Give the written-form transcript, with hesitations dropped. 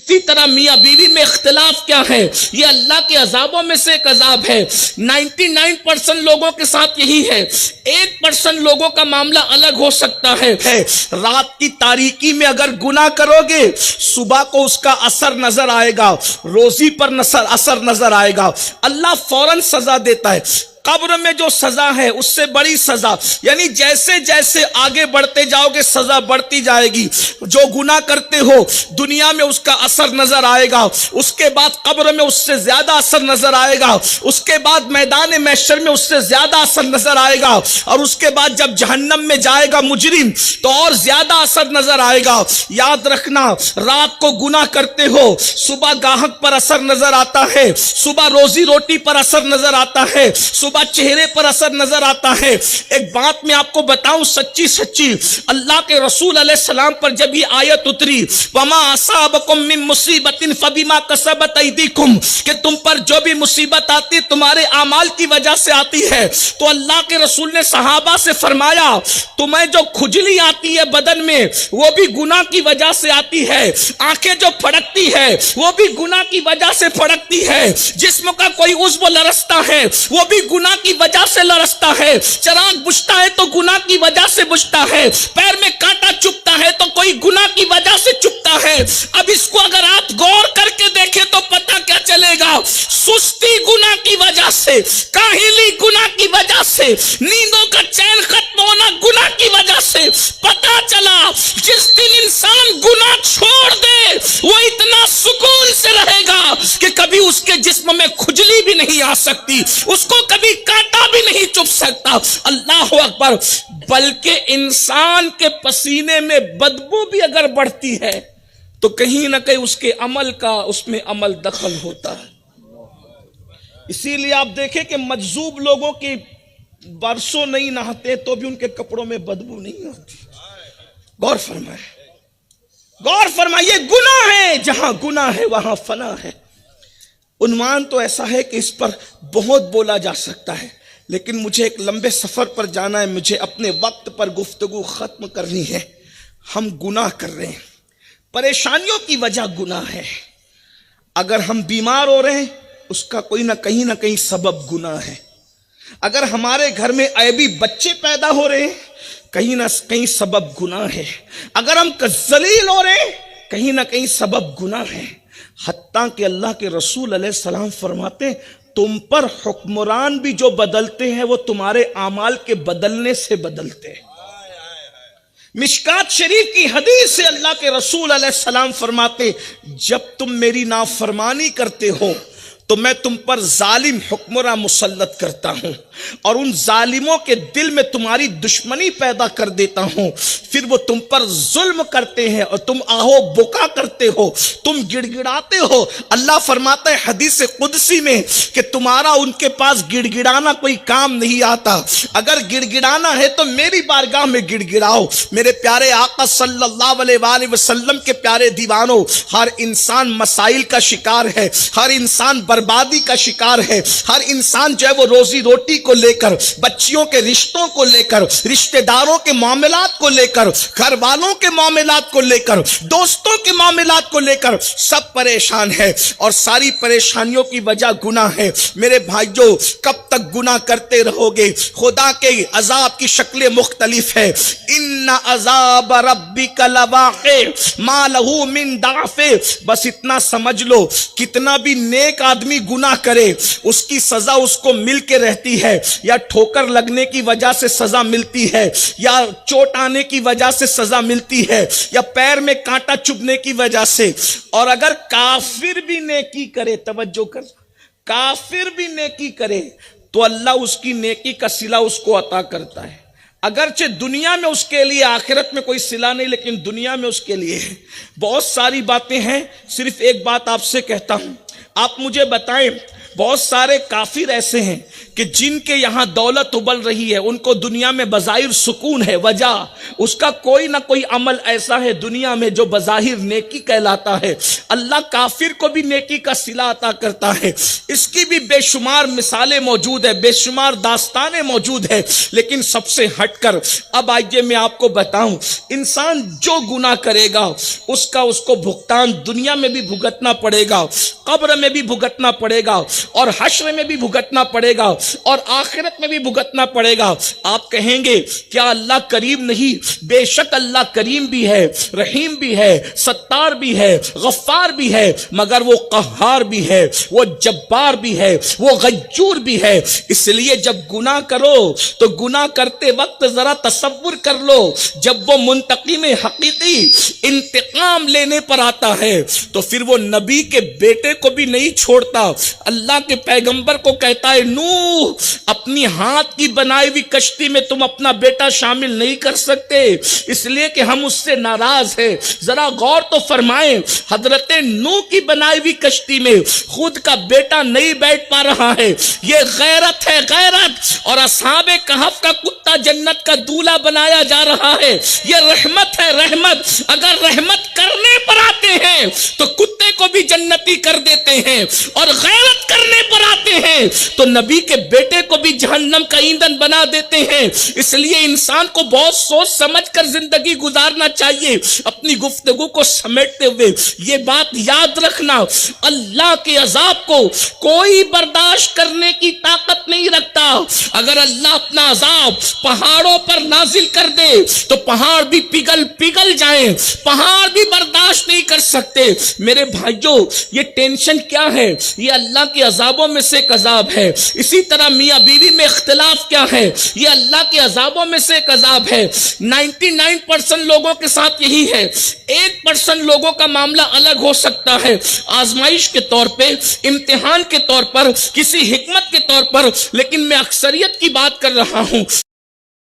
اسی طرح میاں بیوی میں اختلاف کیا ہے؟ یہ اللہ کے عذابوں میں سے ایک عذاب ہے۔ 99% لوگوں کے ساتھ یہی ہے، 1% لوگوں کا معاملہ الگ ہو سکتا ہے۔ رات کی تاریکی میں اگر گناہ کرو گے، صبح کو اس کا اثر نظر آئے گا، روزی پر اثر نظر آئے گا، اللہ فوراً سزا دیتا ہے۔ قبر میں جو سزا ہے اس سے بڑی سزا، یعنی جیسے جیسے آگے بڑھتے جاؤ گے سزا بڑھتی جائے گی۔ جو گناہ کرتے ہو دنیا میں اس کا اثر نظر آئے گا، اس کے بعد قبر میں اس سے زیادہ اثر نظر آئے گا، اس کے بعد میدان محشر میں اس سے زیادہ اثر نظر آئے گا، اور اس کے بعد جب جہنم میں جائے گا مجرم تو اور زیادہ اثر نظر آئے گا۔ یاد رکھنا، رات کو گناہ کرتے ہو، صبح گاہک پر اثر نظر آتا ہے، صبح روزی روٹی پر اثر نظر آتا ہے، صبح چہرے پر اثر نظر آتا ہے۔ ایک بات میں آپ کو بتاؤں سچی اللہ کے رسول علیہ السلام پر جب یہ آیت اتری، وَمَا أَصَابَكُم مِّن مُّصِيبَةٍ فَبِمَا كَسَبَتْ أَيْدِيكُمْ، کہ تم پر جو بھی مصیبت آتی تمہارے اعمال کی وجہ سے آتی ہے، تو اللہ کے رسول نے صحابہ سے فرمایا تمہیں جو کھجلی آتی ہے بدن میں وہ بھی گناہ کی وجہ سے آتی ہے، آنکھیں جو پھڑکتی ہے وہ بھی گناہ کی وجہ سے پھڑکتی ہے، جسم کا کوئی عضو لرزتا ہے وہ بھی گناہ کی وجہ سے لرزتا ہے، چراغ بجھتا ہے تو گناہ کی وجہ سے بجھتا ہے، پیر میں کانٹا چبھتا ہے تو کوئی گناہ کی وجہ سے چبھتا ہے۔ اب اس کو اگر آپ غور کر کے دیکھیں تو پتہ کیا چلے گا؟ سستی گناہ کی وجہ سے، کاہلی گناہ کی وجہ سے، نیندوں کا چین ختم ہونا گناہ کی وجہ سے۔ پتہ چلا جس دن انسان گناہ چھوڑ دے وہ اتنا سکون سے رہے گا کہ کبھی اس کے جسم میں کھجلی بھی نہیں آ سکتی، اس کو کبھی کانٹا بھی نہیں چبھ سکتا۔ اللہ اکبر! بلکہ انسان کے پسینے میں بدبو بھی اگر بڑھتی ہے تو کہیں نہ کہیں اس کے عمل کا اس میں عمل دخل ہوتا ہے۔ اسی لیے آپ دیکھیں کہ مجذوب لوگوں کی برسوں نہیں نہاتے تو بھی ان کے کپڑوں میں بدبو نہیں ہوتی۔ غور فرمائیے، گناہ ہے، جہاں گناہ ہے وہاں فنا ہے۔ عنوان تو ایسا ہے کہ اس پر بہت بولا جا سکتا ہے، لیکن مجھے ایک لمبے سفر پر جانا ہے، مجھے اپنے وقت پر گفتگو ختم کرنی ہے۔ ہم گناہ کر رہے ہیں، پریشانیوں کی وجہ گناہ ہے۔ اگر ہم بیمار ہو رہے ہیں اس کا کوئی نہ کہیں سبب گناہ ہے۔ اگر ہمارے گھر میں عیبی بچے پیدا ہو رہے ہیں کہیں نہ کہیں سبب گناہ ہے۔ اگر ہم ذلیل ہو رہے ہیں کہیں نہ کہیں سبب گناہ ہے۔ حتیٰ کہ اللہ کے رسول علیہ السلام فرماتے ہیں تم پر حکمران بھی جو بدلتے ہیں وہ تمہارے اعمال کے بدلنے سے بدلتے ہیں۔ مشکات شریف کی حدیث سے اللہ کے رسول علیہ السلام فرماتے جب تم میری نافرمانی کرتے ہو تو میں تم پر ظالم حکمراں مسلط کرتا ہوں، اور ان ظالموں کے دل میں تمہاری دشمنی پیدا کر دیتا ہوں، پھر وہ تم پر ظلم کرتے ہیں اور تم آہو بکا کرتے ہو، تم گڑ گڑاتے ہو۔ اللہ فرماتا ہے حدیث قدسی میں کہ تمہارا ان کے پاس گڑ گڑانا کوئی کام نہیں آتا، اگر گڑ گڑانا ہے تو میری بارگاہ میں گڑ گڑاؤ۔ میرے پیارے آقا صلی اللہ علیہ وآلہ وسلم کے پیارے دیوانوں، ہر انسان مسائل کا شکار ہے، ہر انسان بربادی کا شکار ہے، ہر انسان جو ہے وہ روزی روٹی کو لے کر، بچیوں کے رشتوں کو لے کر، رشتہ داروں کے معاملات کو لے کر، گھر والوں کے معاملات کو لے کر، دوستوں کے معاملات کو لے کر سب پریشان ہے، اور ساری پریشانیوں کی وجہ گناہ ہے۔ میرے بھائیوں، کب تک گناہ کرتے رہو گے؟ خدا کے عذاب کی شکلیں مختلف ہے۔ ان عذاب ربک لواقع ما لہ من دافع، بس اتنا سمجھ لو کتنا بھی نیک آدمی گناہ کرے اس کی سزا اس کو مل کے رہتی ہے، یا ٹھوکر لگنے کی وجہ سے سزا ملتی ہے، یا چوٹ آنے کی وجہ سے سزا ملتی ہے، یا پیر میں کانٹا چبھنے کی وجہ سے۔ اور اگر کافر بھی نیکی کرے، توجہ کر، کافر بھی نیکی کرے تو اللہ اس کی نیکی کا صلہ اس کو عطا کرتا ہے، اگرچہ دنیا میں اس کے لیے، آخرت میں کوئی صلہ نہیں لیکن دنیا میں اس کے لیے ہے۔ بہت ساری باتیں ہیں، صرف ایک بات آپ سے کہتا ہوں، آپ مجھے بتائیں بہت سارے کافر ایسے ہیں کہ جن کے یہاں دولت ابل رہی ہے، ان کو دنیا میں بظاہر سکون ہے، وجہ اس کا کوئی نہ کوئی عمل ایسا ہے دنیا میں جو بظاہر نیکی کہلاتا ہے۔ اللہ کافر کو بھی نیکی کا صلہ عطا کرتا ہے، اس کی بھی بے شمار مثالیں موجود ہے، بے شمار داستانیں موجود ہے۔ لیکن سب سے ہٹ کر اب آئیے میں آپ کو بتاؤں، انسان جو گناہ کرے گا اس کو بھگتان دنیا میں بھی بھگتنا پڑے گا، قبر میں بھی بھگتنا پڑے گا، اور حشر میں بھی بھگتنا پڑے گا، اور آخرت میں بھی بھگتنا پڑے گا۔ آپ کہیں گے کیا اللہ کریم نہیں؟ بے شک اللہ کریم بھی ہے، رحیم بھی ہے، ستار بھی ہے، غفار بھی ہے، مگر وہ قہار بھی ہے، وہ جبار بھی ہے، وہ غیور بھی ہے۔ اس لیے جب گناہ کرو تو گناہ کرتے وقت ذرا تصور کر لو، جب وہ منتقم حقیقی انتقام لینے پر آتا ہے تو پھر وہ نبی کے بیٹے کو بھی نہیں چھوڑتا، اللہ کے پیغمبر کو کہتا ہے نوح اپنی ہاتھ کی بنائی ہوئی کشتی میں تم اپنا بیٹا شامل نہیں کر سکتے، اس لیے کہ ہم اس سے ناراض ہیں۔ ذرا غور تو فرمائیں، حضرت نوح کی بنائی ہوئی کشتی میں خود کا بیٹا نہیں بیٹھ پا رہا ہے، یہ غیرت ہے، غیرت۔ اور اصحاب کہف کا کتا جنت کا دولہا بنایا جا رہا ہے، یہ رحمت ہے، رحمت۔ اگر رحمت کرنے پر آتے ہیں تو کتے کو بھی جنتی کر دیتے ہیں، اور غیرت کرنے پر آتے ہیں تو نبی کے بیٹے کو بھی جہنم کا ایندھن بنا دیتے ہیں۔ اس لیے انسان کو بہت سوچ سمجھ کر زندگی گزارنا چاہیے۔ اپنی گفتگو کو سمیٹتے ہوئے یہ بات یاد رکھنا، اللہ کے عذاب کو کوئی برداشت کرنے کی طاقت نہیں رکھتا۔ اگر اللہ اپنا عذاب پہاڑوں پر نازل کر دے تو پہاڑ بھی پگھل جائیں، پہاڑ بھی برداشت نہیں کر سکتے۔ میرے بھائیوں، یہ ٹینشن کیا ہے؟ یہ اللہ کے عذابوں میں سے ایک عذاب ہے۔ اسی طرح میاں بیوی میں اختلاف کیا ہے؟ یہ اللہ کے عذابوں میں سے ایک عذاب ہے۔ 99% لوگوں کے ساتھ یہی ہے، 1% لوگوں کا معاملہ الگ ہو سکتا ہے، آزمائش کے طور پہ، امتحان کے طور پر، کسی حکمت کے طور پر، لیکن میں اکثریت کی بات کر رہا ہوں۔